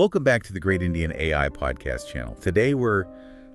Welcome back to the Great Indian AI podcast channel. Today we're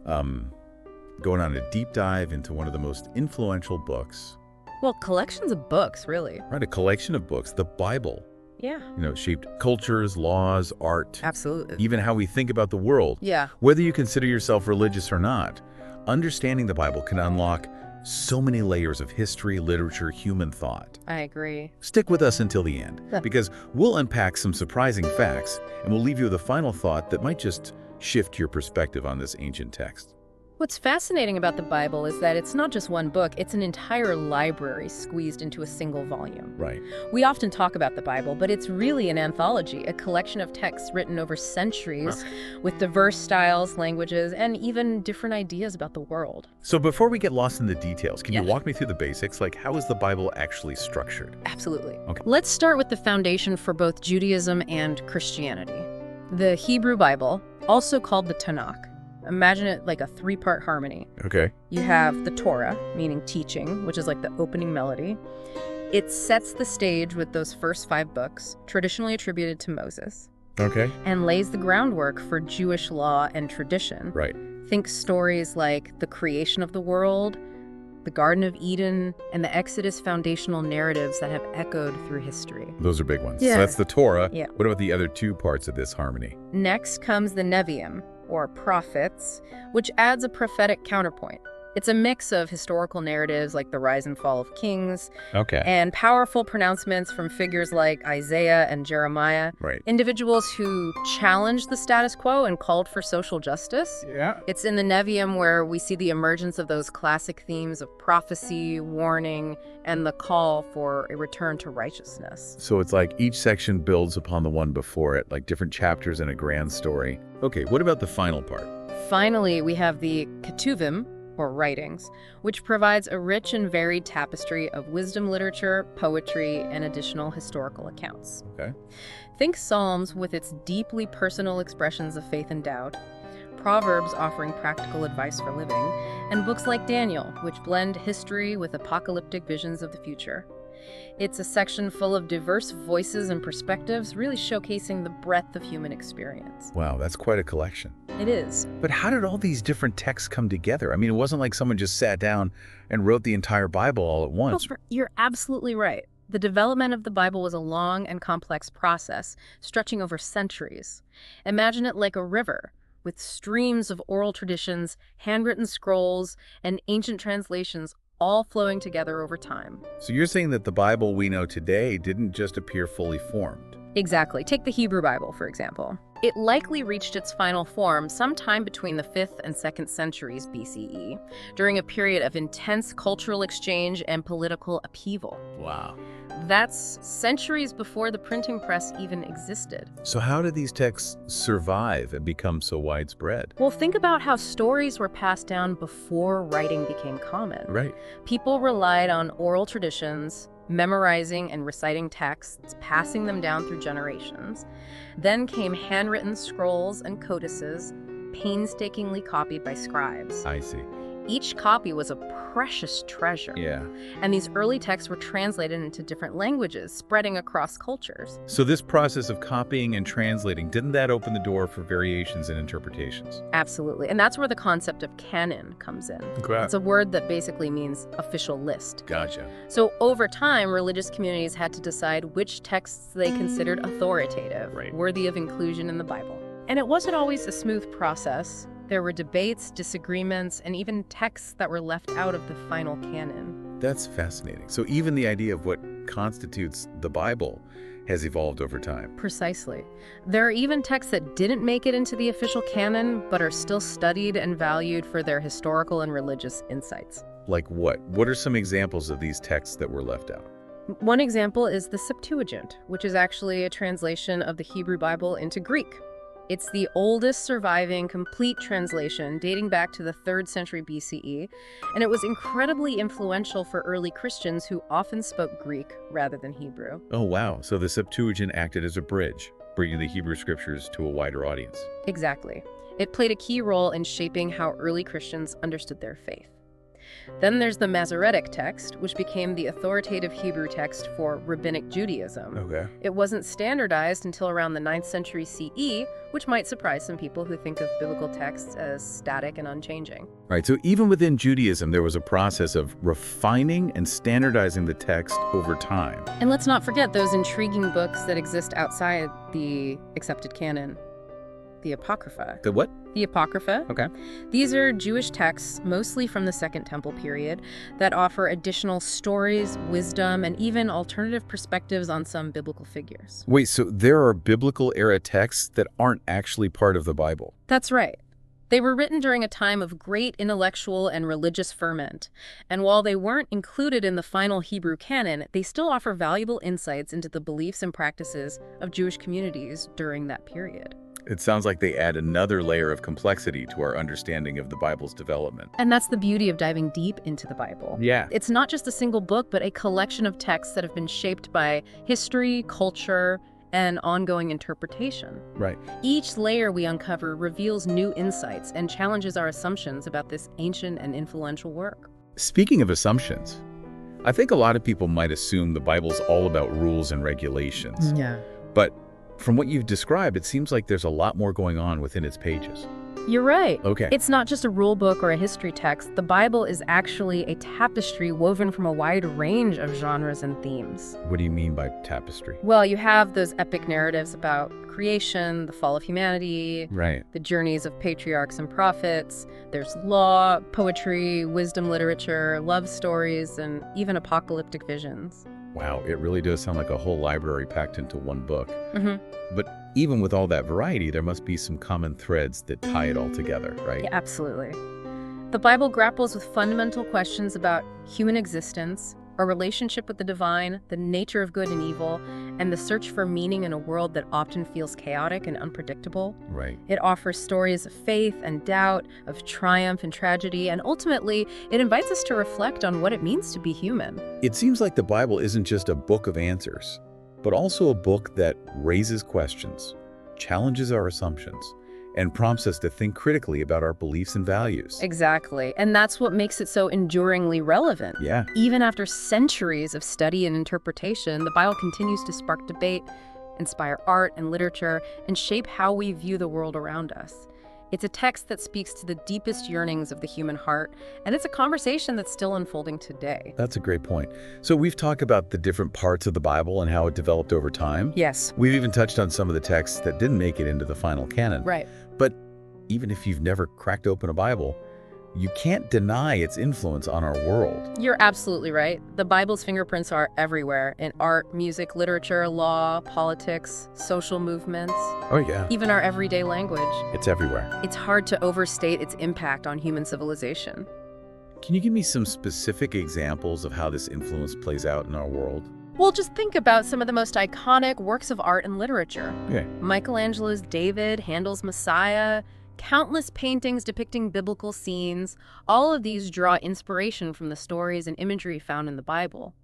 going on a deep dive into one of the most influential books. Well, collections of books, really. Right, a collection of books, the Bible. Yeah. Shaped cultures, laws, art. Absolutely. Even how we think about the world. Yeah. Whether you consider yourself religious or not, understanding the Bible can unlock so many layers of history, literature, human thought. I agree. Stick with us until the end, because we'll unpack some surprising facts, and we'll leave you with a final thought that might just shift your perspective on this ancient text. What's fascinating about the Bible is that it's not just one book, it's an entire library squeezed into a single volume. Right. We often talk about the Bible, but it's really an anthology, a collection of texts written over centuries with diverse styles, languages, and even different ideas about the world. So before we get lost in the details, can you walk me through the basics? Like, how is the Bible actually structured? Absolutely. Okay. Let's start with the foundation for both Judaism and Christianity. The Hebrew Bible, also called the Tanakh. Imagine it like a three-part harmony. Okay. You have the Torah, meaning teaching, which is like the opening melody. It sets the stage with those first 5 books, traditionally attributed to Moses. Okay. And lays the groundwork for Jewish law and tradition. Right. Think stories like the creation of the world, the Garden of Eden, and the Exodus foundational narratives that have echoed through history. Those are big ones. Yeah. So that's the Torah. Yeah. What about the other 2 parts of this harmony? Next comes the Nevi'im, or prophets, which adds a prophetic counterpoint. It's a mix of historical narratives like the rise and fall of kings, and powerful pronouncements from figures like Isaiah and Jeremiah, individuals who challenged the status quo and called for social justice. Yeah. It's in the Nevi'im where we see the emergence of those classic themes of prophecy, warning, and the call for a return to righteousness. So it's like each section builds upon the one before it, like different chapters in a grand story. Okay, what about the final part? Finally, we have the Ketuvim, or writings, which provides a rich and varied tapestry of wisdom literature, poetry, and additional historical accounts. Okay. Think Psalms with its deeply personal expressions of faith and doubt, Proverbs offering practical advice for living, and books like Daniel, which blend history with apocalyptic visions of the future. It's a section full of diverse voices and perspectives, really showcasing the breadth of human experience. Wow, that's quite a collection. It is. But how did all these different texts come together? I mean, it wasn't like someone just sat down and wrote the entire Bible all at once. Well, you're absolutely right. The development of the Bible was a long and complex process, stretching over centuries. Imagine it like a river, with streams of oral traditions, handwritten scrolls, and ancient translations all flowing together over time. So you're saying that the Bible we know today didn't just appear fully formed? Exactly. Take the Hebrew Bible, for example. It likely reached its final form sometime between the 5th and 2nd centuries BCE, during a period of intense cultural exchange and political upheaval. Wow. That's centuries before the printing press even existed. So how did these texts survive and become so widespread? Well, think about how stories were passed down before writing became common. Right. People relied on oral traditions, memorizing and reciting texts, passing them down through generations. Then came handwritten scrolls and codices, painstakingly copied by scribes. I see. Each copy was a precious treasure. Yeah. And these early texts were translated into different languages, spreading across cultures. So this process of copying and translating, didn't that open the door for variations and interpretations? Absolutely. And that's where the concept of canon comes in. It's a word that basically means official list. Gotcha. So over time, religious communities had to decide which texts they considered authoritative, worthy of inclusion in the Bible. And it wasn't always a smooth process. There were debates, disagreements, and even texts that were left out of the final canon. That's fascinating. So even the idea of what constitutes the Bible has evolved over time. Precisely. There are even texts that didn't make it into the official canon, but are still studied and valued for their historical and religious insights. Like what? What are some examples of these texts that were left out? One example is the Septuagint, which is actually a translation of the Hebrew Bible into Greek. It's the oldest surviving complete translation dating back to the 3rd century BCE, and it was incredibly influential for early Christians who often spoke Greek rather than Hebrew. Oh, wow. So the Septuagint acted as a bridge, bringing the Hebrew scriptures to a wider audience. Exactly. It played a key role in shaping how early Christians understood their faith. Then there's the Masoretic text, which became the authoritative Hebrew text for Rabbinic Judaism. Okay. It wasn't standardized until around the 9th century CE, which might surprise some people who think of biblical texts as static and unchanging. Right, so even within Judaism, there was a process of refining and standardizing the text over time. And let's not forget those intriguing books that exist outside the accepted canon. The Apocrypha. The what? The Apocrypha. Okay. These are Jewish texts, mostly from the Second Temple period, that offer additional stories, wisdom, and even alternative perspectives on some biblical figures. Wait, so there are biblical era texts that aren't actually part of the Bible? That's right. They were written during a time of great intellectual and religious ferment, and while they weren't included in the final Hebrew canon, they still offer valuable insights into the beliefs and practices of Jewish communities during that period. It sounds like they add another layer of complexity to our understanding of the Bible's development. And that's the beauty of diving deep into the Bible. Yeah. It's not just a single book, but a collection of texts that have been shaped by history, culture, and ongoing interpretation. Right. Each layer we uncover reveals new insights and challenges our assumptions about this ancient and influential work. Speaking of assumptions, I think a lot of people might assume the Bible's all about rules and regulations. Yeah. But from what you've described, it seems like there's a lot more going on within its pages. You're right. Okay. It's not just a rule book or a history text. The Bible is actually a tapestry woven from a wide range of genres and themes. What do you mean by tapestry? Well, you have those epic narratives about creation, the fall of humanity, Right. the journeys of patriarchs and prophets. There's law, poetry, wisdom literature, love stories, and even apocalyptic visions. Wow, it really does sound like a whole library packed into one book. Mm-hmm. But even with all that variety, there must be some common threads that tie it all together, right? Yeah, absolutely. The Bible grapples with fundamental questions about human existence, our relationship with the divine, the nature of good and evil, and the search for meaning in a world that often feels chaotic and unpredictable. Right. It offers stories of faith and doubt, of triumph and tragedy, and ultimately, it invites us to reflect on what it means to be human. It seems like the Bible isn't just a book of answers, but also a book that raises questions, challenges our assumptions, and prompts us to think critically about our beliefs and values. Exactly. And that's what makes it so enduringly relevant. Yeah. Even after centuries of study and interpretation, the Bible continues to spark debate, inspire art and literature, and shape how we view the world around us. It's a text that speaks to the deepest yearnings of the human heart, and it's a conversation that's still unfolding today. That's a great point. So we've talked about the different parts of the Bible and how it developed over time. Yes. We've even touched on some of the texts that didn't make it into the final canon. Right. But even if you've never cracked open a Bible, you can't deny its influence on our world. You're absolutely right. The Bible's fingerprints are everywhere in art, music, literature, law, politics, social movements, Oh, yeah. even our everyday language. It's everywhere. It's hard to overstate its impact on human civilization. Can you give me some specific examples of how this influence plays out in our world? Well, just think about some of the most iconic works of art and literature. Okay. Michelangelo's David, Handel's Messiah, countless paintings depicting biblical scenes. All of these draw inspiration from the stories and imagery found in the Bible.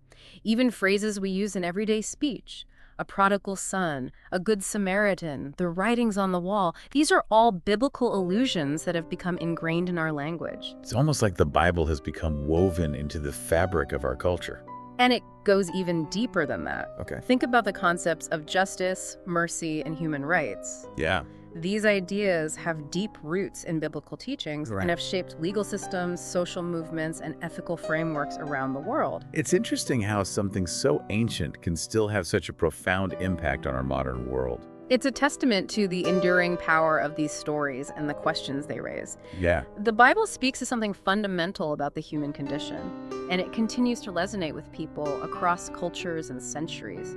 Even phrases we use in everyday speech. A prodigal son, a good Samaritan, the writings on the wall. These are all biblical allusions that have become ingrained in our language. It's almost like the Bible has become woven into the fabric of our culture. And it goes even deeper than that. Okay. Think about the concepts of justice, mercy, and human rights. Yeah. These ideas have deep roots in biblical teachings Right. and have shaped legal systems, social movements, and ethical frameworks around the world. It's interesting how something so ancient can still have such a profound impact on our modern world. It's a testament to the enduring power of these stories and the questions they raise. Yeah. The Bible speaks to something fundamental about the human condition, and it continues to resonate with people across cultures and centuries.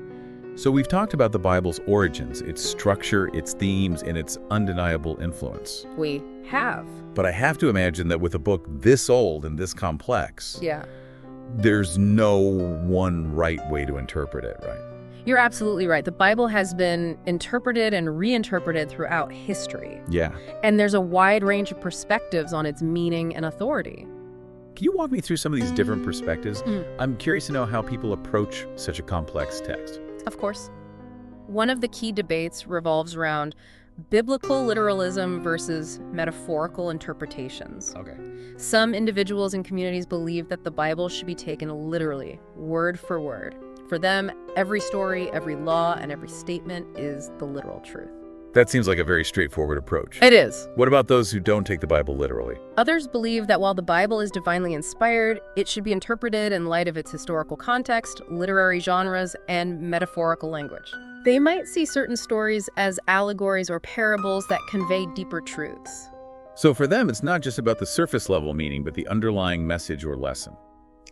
So we've talked about the Bible's origins, its structure, its themes, and its undeniable influence. We have. But I have to imagine that with a book this old and this complex, Yeah. there's no one right way to interpret it, right? You're absolutely right. The Bible has been interpreted and reinterpreted throughout history. Yeah. And there's a wide range of perspectives on its meaning and authority. Can you walk me through some of these different perspectives? Mm. I'm curious to know how people approach such a complex text. Of course. One of the key debates revolves around biblical literalism versus metaphorical interpretations. Okay. Some individuals and communities believe that the Bible should be taken literally, word for word. For them, every story, every law, and every statement is the literal truth. That seems like a very straightforward approach. It is. What about those who don't take the Bible literally? Others believe that while the Bible is divinely inspired, it should be interpreted in light of its historical context, literary genres, and metaphorical language. They might see certain stories as allegories or parables that convey deeper truths. So for them, it's not just about the surface level meaning, but the underlying message or lesson.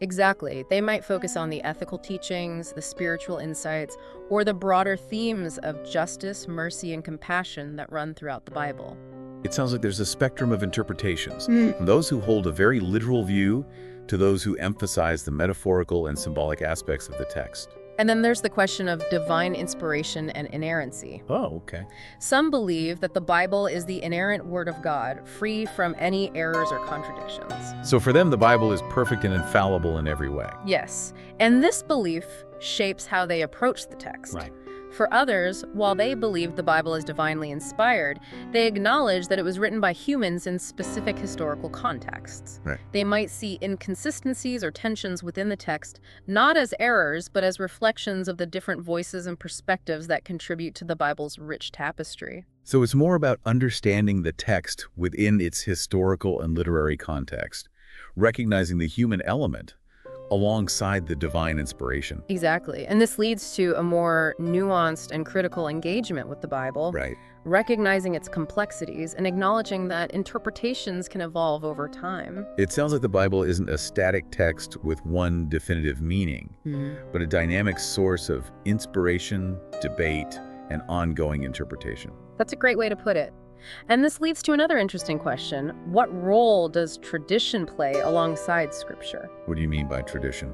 Exactly. They might focus on the ethical teachings, the spiritual insights, or the broader themes of justice, mercy, and compassion that run throughout the Bible. It sounds like there's a spectrum of interpretations, from those who hold a very literal view to those who emphasize the metaphorical and symbolic aspects of the text. And then there's the question of divine inspiration and inerrancy. Oh, okay. Some believe that the Bible is the inerrant word of God, free from any errors or contradictions. So for them, the Bible is perfect and infallible in every way. Yes, and this belief shapes how they approach the text. Right. For others, while they believe the Bible is divinely inspired, they acknowledge that it was written by humans in specific historical contexts. Right. They might see inconsistencies or tensions within the text, not as errors, but as reflections of the different voices and perspectives that contribute to the Bible's rich tapestry. So it's more about understanding the text within its historical and literary context, recognizing the human element alongside the divine inspiration. Exactly. And this leads to a more nuanced and critical engagement with the Bible, Right. recognizing its complexities and acknowledging that interpretations can evolve over time. It sounds like the Bible isn't a static text with one definitive meaning, but a dynamic source of inspiration, debate, and ongoing interpretation. That's a great way to put it. And this leads to another interesting question. What role does tradition play alongside Scripture? What do you mean by tradition?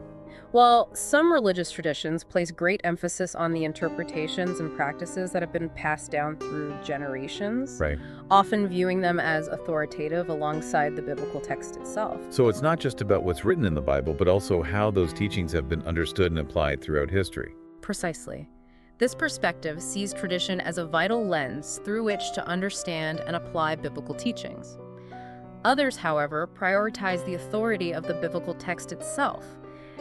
Well, some religious traditions place great emphasis on the interpretations and practices that have been passed down through generations, Right. often viewing them as authoritative alongside the biblical text itself. So it's not just about what's written in the Bible, but also how those teachings have been understood and applied throughout history. Precisely. This perspective sees tradition as a vital lens through which to understand and apply biblical teachings. Others, however, prioritize the authority of the biblical text itself,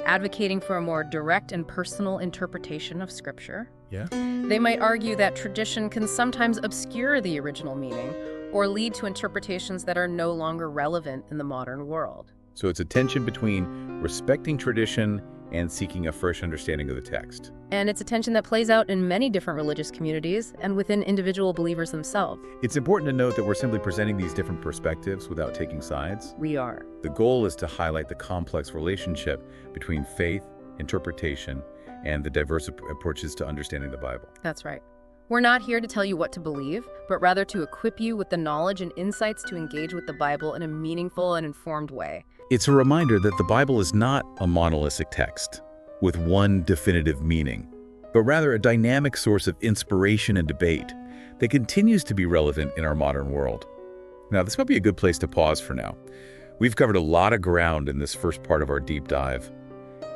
advocating for a more direct and personal interpretation of Scripture. Yeah. They might argue that tradition can sometimes obscure the original meaning or lead to interpretations that are no longer relevant in the modern world. So it's a tension between respecting tradition and seeking a fresh understanding of the text. And it's a tension that plays out in many different religious communities and within individual believers themselves. It's important to note that we're simply presenting these different perspectives without taking sides. We are. The goal is to highlight the complex relationship between faith, interpretation, and the diverse approaches to understanding the Bible. That's right. We're not here to tell you what to believe, but rather to equip you with the knowledge and insights to engage with the Bible in a meaningful and informed way. It's a reminder that the Bible is not a monolithic text with one definitive meaning, but rather a dynamic source of inspiration and debate that continues to be relevant in our modern world. Now, this might be a good place to pause for now. We've covered a lot of ground in this first part of our deep dive,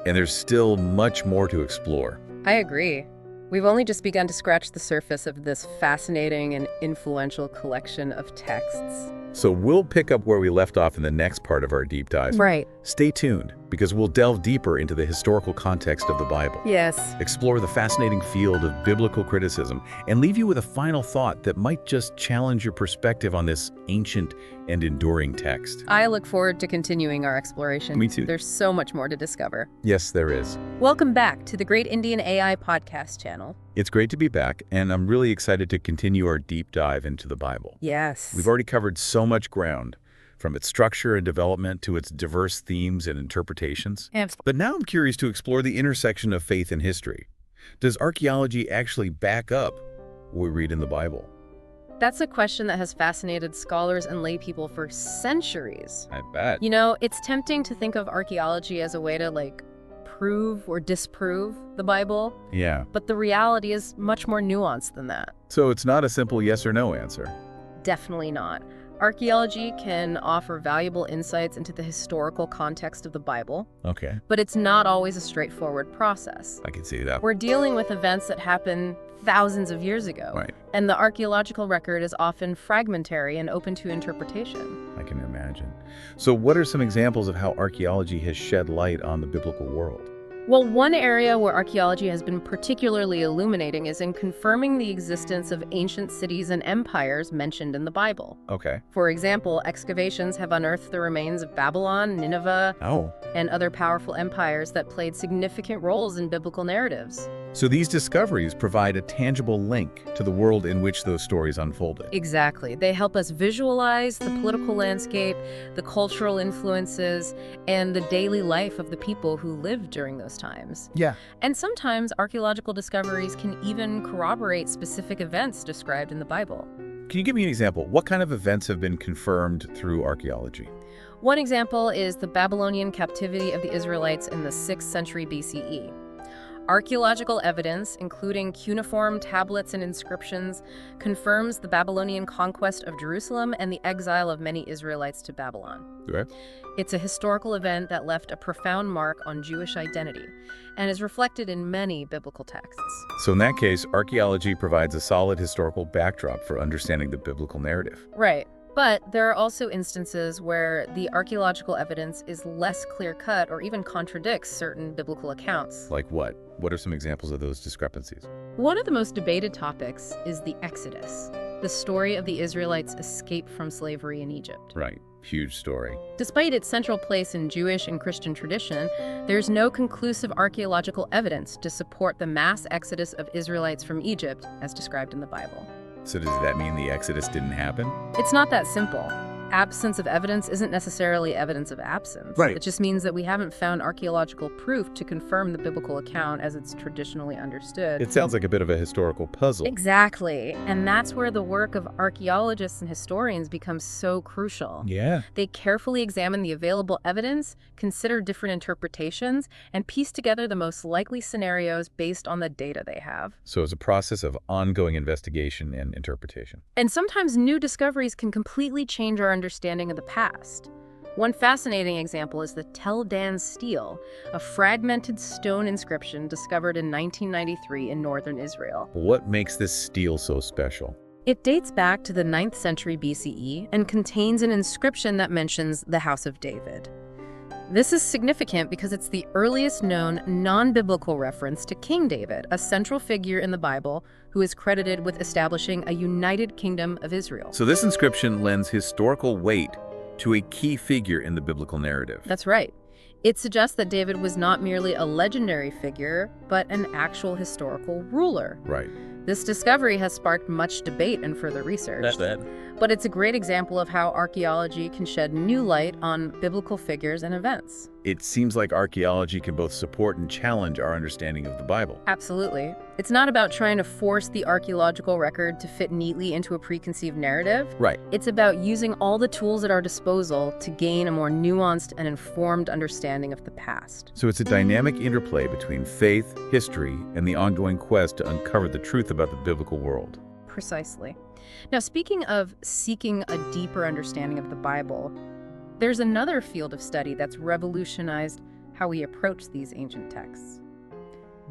and there's still much more to explore. I agree. We've only just begun to scratch the surface of this fascinating and influential collection of texts. So we'll pick up where we left off in the next part of our deep dive. Right. Stay tuned, because we'll delve deeper into the historical context of the Bible. Yes. Explore the fascinating field of biblical criticism, and leave you with a final thought that might just challenge your perspective on this ancient and enduring text. I look forward to continuing our exploration. Me too. There's so much more to discover. Yes, there is. Welcome back to the Great Indian AI podcast channel. It's great to be back, and I'm really excited to continue our deep dive into the Bible. Yes. We've already covered so much ground, from its structure and development to its diverse themes and interpretations. But now I'm curious to explore the intersection of faith and history. Does archaeology actually back up what we read in the Bible? That's a question that has fascinated scholars and lay people for centuries. I bet. You know, it's tempting to think of archaeology as a way to, prove or disprove the Bible, Yeah. but the reality is much more nuanced than that. So it's not a simple yes or no answer. Definitely not. Archaeology can offer valuable insights into the historical context of the Bible, Okay, but it's not always a straightforward process. I can see that. We're dealing with events that happened thousands of years ago, Right. and the archaeological record is often fragmentary and open to interpretation. I can imagine. So what are some examples of how archaeology has shed light on the biblical world? Well, one area where archaeology has been particularly illuminating is in confirming the existence of ancient cities and empires mentioned in the Bible. Okay. For example, excavations have unearthed the remains of Babylon, Nineveh, Oh. and other powerful empires that played significant roles in biblical narratives. So these discoveries provide a tangible link to the world in which those stories unfolded. Exactly. They help us visualize the political landscape, the cultural influences, and the daily life of the people who lived during those times. Yeah. And sometimes archaeological discoveries can even corroborate specific events described in the Bible. Can you give me an example? What kind of events have been confirmed through archaeology? One example is the Babylonian captivity of the Israelites in the 6th century BCE. Archaeological evidence, including cuneiform tablets and inscriptions, confirms the Babylonian conquest of Jerusalem and the exile of many Israelites to Babylon. Okay. It's a historical event that left a profound mark on Jewish identity and is reflected in many biblical texts. So in that case, archaeology provides a solid historical backdrop for understanding the biblical narrative. Right. But there are also instances where the archaeological evidence is less clear-cut or even contradicts certain biblical accounts. Like what? What are some examples of those discrepancies? One of the most debated topics is the Exodus, the story of the Israelites' escape from slavery in Egypt. Right. Huge story. Despite its central place in Jewish and Christian tradition, there's no conclusive archaeological evidence to support the mass exodus of Israelites from Egypt as described in the Bible. So does that mean the Exodus didn't happen? It's not that simple. Absence of evidence isn't necessarily evidence of absence. Right. It just means that we haven't found archaeological proof to confirm the biblical account as it's traditionally understood. It sounds like a bit of a historical puzzle. Exactly. And that's where the work of archaeologists and historians becomes so crucial. Yeah. They carefully examine the available evidence, consider different interpretations, and piece together the most likely scenarios based on the data they have. So it's a process of ongoing investigation and interpretation. And sometimes new discoveries can completely change our understanding of the past. One fascinating example is the Tel Dan stele, a fragmented stone inscription discovered in 1993 in northern Israel. What makes this stele so special? It dates back to the 9th century BCE and contains an inscription that mentions the House of David. This is significant because it's the earliest known non-biblical reference to King David, a central figure in the Bible who is credited with establishing a united kingdom of Israel. So this inscription lends historical weight to a key figure in the biblical narrative. That's right. It suggests that David was not merely a legendary figure, but an actual historical ruler. Right. This discovery has sparked much debate and further research. But it's a great example of how archaeology can shed new light on biblical figures and events. It seems like archaeology can both support and challenge our understanding of the Bible. Absolutely. It's not about trying to force the archaeological record to fit neatly into a preconceived narrative. Right. It's about using all the tools at our disposal to gain a more nuanced and informed understanding of the past. So it's a dynamic interplay between faith, history, and the ongoing quest to uncover the truth about the biblical world. Precisely. Now, speaking of seeking a deeper understanding of the Bible, there's another field of study that's revolutionized how we approach these ancient texts: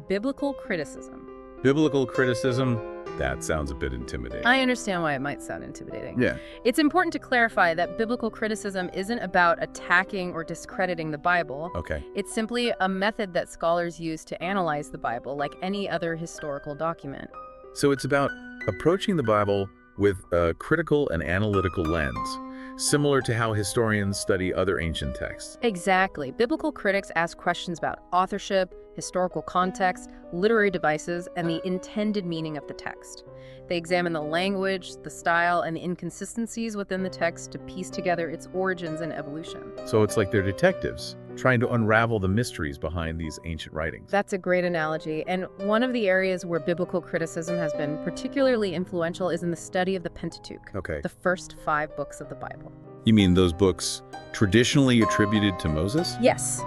biblical criticism. Biblical criticism? That sounds a bit intimidating. I understand why it might sound intimidating. Yeah. It's important to clarify that biblical criticism isn't about attacking or discrediting the Bible. Okay. It's simply a method that scholars use to analyze the Bible like any other historical document. So it's about approaching the Bible with a critical and analytical lens, similar to how historians study other ancient texts. Exactly. Biblical critics ask questions about authorship, historical context, literary devices, and the intended meaning of the text. They examine the language, the style, and the inconsistencies within the text to piece together its origins and evolution. So it's like they're detectives, trying to unravel the mysteries behind these ancient writings. That's a great analogy. And one of the areas where biblical criticism has been particularly influential is in the study of the Pentateuch, Okay. the first 5 books of the Bible. You mean those books traditionally attributed to Moses? Yes.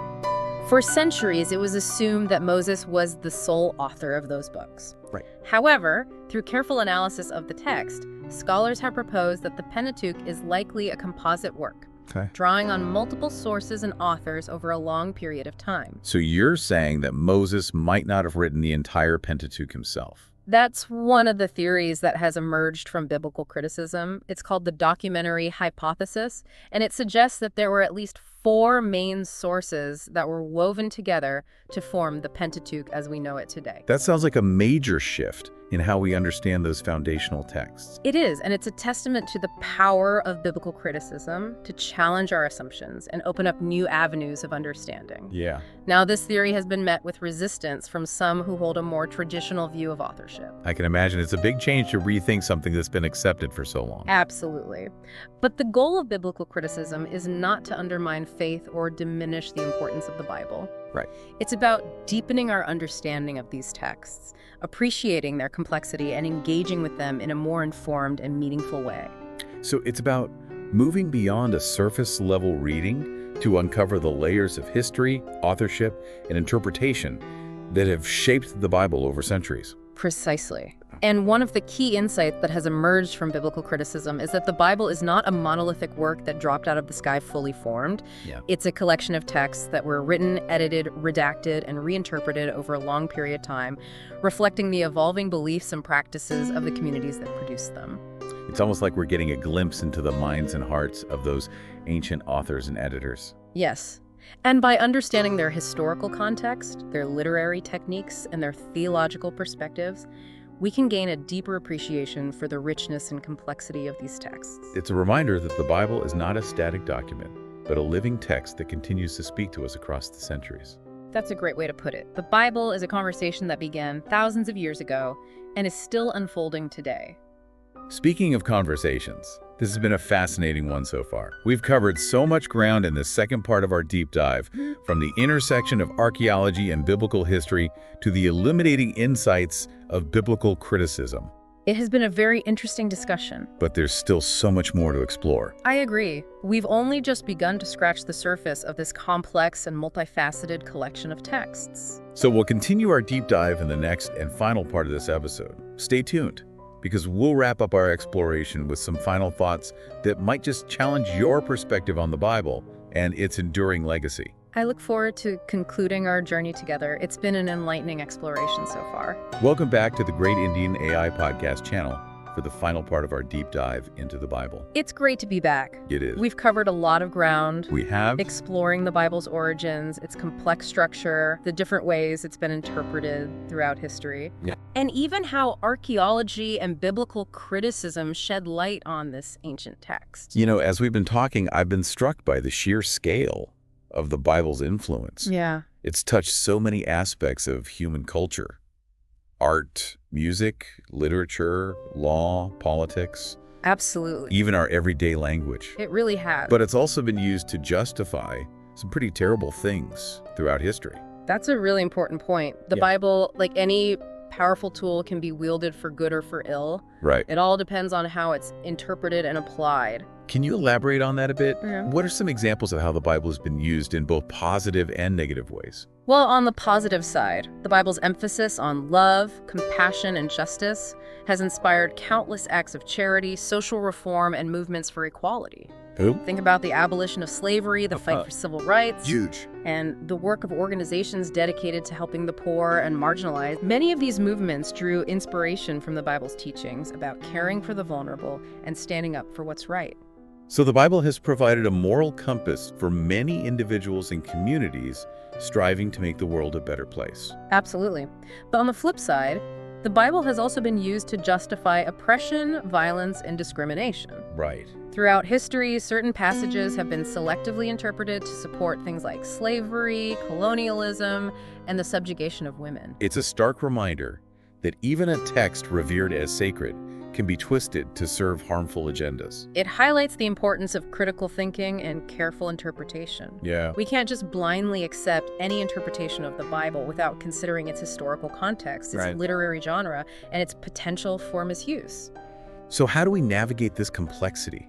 For centuries, it was assumed that Moses was the sole author of those books. Right. However, through careful analysis of the text, scholars have proposed that the Pentateuch is likely a composite work, drawing on multiple sources and authors over a long period of time. So you're saying that Moses might not have written the entire Pentateuch himself? That's one of the theories that has emerged from biblical criticism. It's called the documentary hypothesis, and it suggests that there were at least 4 main sources that were woven together to form the Pentateuch as we know it today. That sounds like a major shift in how we understand those foundational texts. It is, and it's a testament to the power of biblical criticism to challenge our assumptions and open up new avenues of understanding. Yeah. Now, this theory has been met with resistance from some who hold a more traditional view of authorship. I can imagine it's a big change to rethink something that's been accepted for so long. Absolutely. But the goal of biblical criticism is not to undermine faith or diminish the importance of the Bible. Right. It's about deepening our understanding of these texts, appreciating their complexity, and engaging with them in a more informed and meaningful way. So it's about moving beyond a surface-level reading to uncover the layers of history, authorship, and interpretation that have shaped the Bible over centuries. Precisely. And one of the key insights that has emerged from biblical criticism is that the Bible is not a monolithic work that dropped out of the sky fully formed. Yeah. It's a collection of texts that were written, edited, redacted, and reinterpreted over a long period of time, reflecting the evolving beliefs and practices of the communities that produced them. It's almost like we're getting a glimpse into the minds and hearts of those ancient authors and editors. Yes. And by understanding their historical context, their literary techniques, and their theological perspectives, we can gain a deeper appreciation for the richness and complexity of these texts. It's a reminder that the Bible is not a static document, but a living text that continues to speak to us across the centuries. That's a great way to put it. The Bible is a conversation that began thousands of years ago and is still unfolding today. Speaking of conversations, this has been a fascinating one so far. We've covered so much ground in this second part of our deep dive, from the intersection of archaeology and biblical history to the illuminating insights of biblical criticism. It has been a very interesting discussion. But there's still so much more to explore. I agree. We've only just begun to scratch the surface of this complex and multifaceted collection of texts. So we'll continue our deep dive in the next and final part of this episode. Stay tuned, because we'll wrap up our exploration with some final thoughts that might just challenge your perspective on the Bible and its enduring legacy. I look forward to concluding our journey together. It's been an enlightening exploration so far. Welcome back to the Great Indian AI Podcast channel for the final part of our deep dive into the Bible. It's great to be back. It is. We've covered a lot of ground. We have. Exploring the Bible's origins, its complex structure, the different ways it's been interpreted throughout history, and even how archaeology and biblical criticism shed light on this ancient text. You know, as we've been talking, I've been struck by the sheer scale of the Bible's influence. Yeah. It's touched so many aspects of human culture. Art, music, literature, law, politics. Absolutely. Even our everyday language. It really has. But it's also been used to justify some pretty terrible things throughout history. That's a really important point. The Bible, like any powerful tool, can be wielded for good or for ill. Right. It all depends on how it's interpreted and applied. Can you elaborate on that a bit? Yeah. What are some examples of how the Bible has been used in both positive and negative ways? Well, on the positive side, the Bible's emphasis on love, compassion, and justice has inspired countless acts of charity, social reform, and movements for equality. Think about the abolition of slavery, the fight for civil rights. Huge. And the work of organizations dedicated to helping the poor and marginalized. Many of these movements drew inspiration from the Bible's teachings about caring for the vulnerable and standing up for what's right. So the Bible has provided a moral compass for many individuals and communities striving to make the world a better place. Absolutely. But on the flip side, the Bible has also been used to justify oppression, violence, and discrimination. Right. Throughout history, certain passages have been selectively interpreted to support things like slavery, colonialism, and the subjugation of women. It's a stark reminder that even a text revered as sacred can be twisted to serve harmful agendas. It highlights the importance of critical thinking and careful interpretation. Yeah. We can't just blindly accept any interpretation of the Bible without considering its historical context, its literary genre, and its potential for misuse. So how do we navigate this complexity?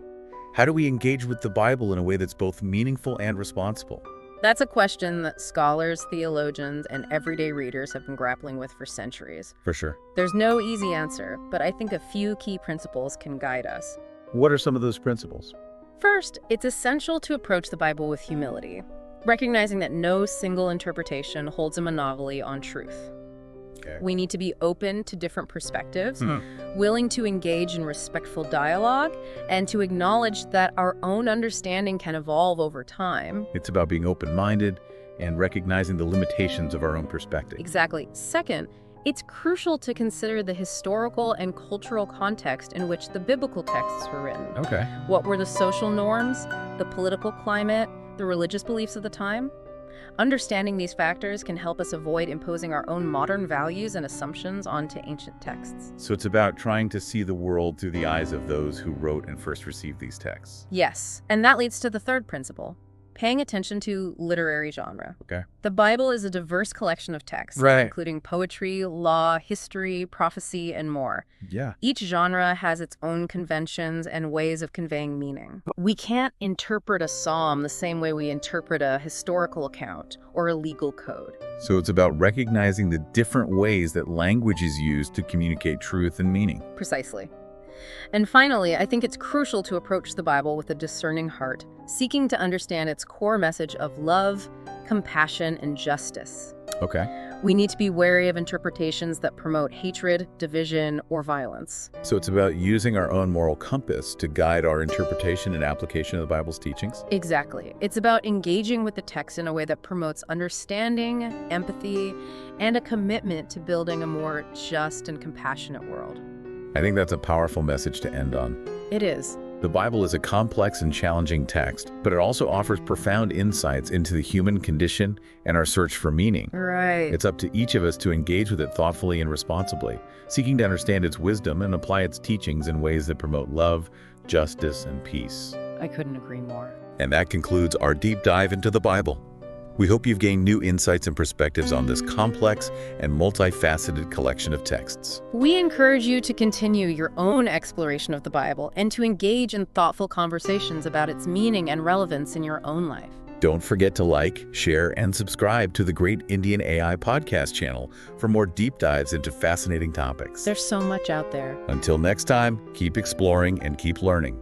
How do we engage with the Bible in a way that's both meaningful and responsible? That's a question that scholars, theologians, and everyday readers have been grappling with for centuries. For sure. There's no easy answer, but I think a few key principles can guide us. What are some of those principles? First, it's essential to approach the Bible with humility, recognizing that no single interpretation holds a monopoly on truth. Okay. We need to be open to different perspectives, willing to engage in respectful dialogue, and to acknowledge that our own understanding can evolve over time. It's about being open-minded and recognizing the limitations of our own perspective. Exactly. Second, it's crucial to consider the historical and cultural context in which the biblical texts were written. Okay. What were the social norms, the political climate, the religious beliefs of the time? Understanding these factors can help us avoid imposing our own modern values and assumptions onto ancient texts. So it's about trying to see the world through the eyes of those who wrote and first received these texts. Yes, and that leads to the third principle, paying attention to literary genre. Okay. The Bible is a diverse collection of texts, Right. including poetry, law, history, prophecy, and more. Yeah. Each genre has its own conventions and ways of conveying meaning. We can't interpret a psalm the same way we interpret a historical account or a legal code. So it's about recognizing the different ways that language is used to communicate truth and meaning. Precisely. And finally, I think it's crucial to approach the Bible with a discerning heart, seeking to understand its core message of love, compassion, and justice. Okay. We need to be wary of interpretations that promote hatred, division, or violence. So it's about using our own moral compass to guide our interpretation and application of the Bible's teachings? Exactly. It's about engaging with the text in a way that promotes understanding, empathy, and a commitment to building a more just and compassionate world. I think that's a powerful message to end on. It is. The Bible is a complex and challenging text, but it also offers profound insights into the human condition and our search for meaning. Right. It's up to each of us to engage with it thoughtfully and responsibly, seeking to understand its wisdom and apply its teachings in ways that promote love, justice, and peace. I couldn't agree more. And that concludes our deep dive into the Bible. We hope you've gained new insights and perspectives on this complex and multifaceted collection of texts. We encourage you to continue your own exploration of the Bible and to engage in thoughtful conversations about its meaning and relevance in your own life. Don't forget to like, share, and subscribe to the Great Indian AI podcast channel for more deep dives into fascinating topics. There's so much out there. Until next time, keep exploring and keep learning.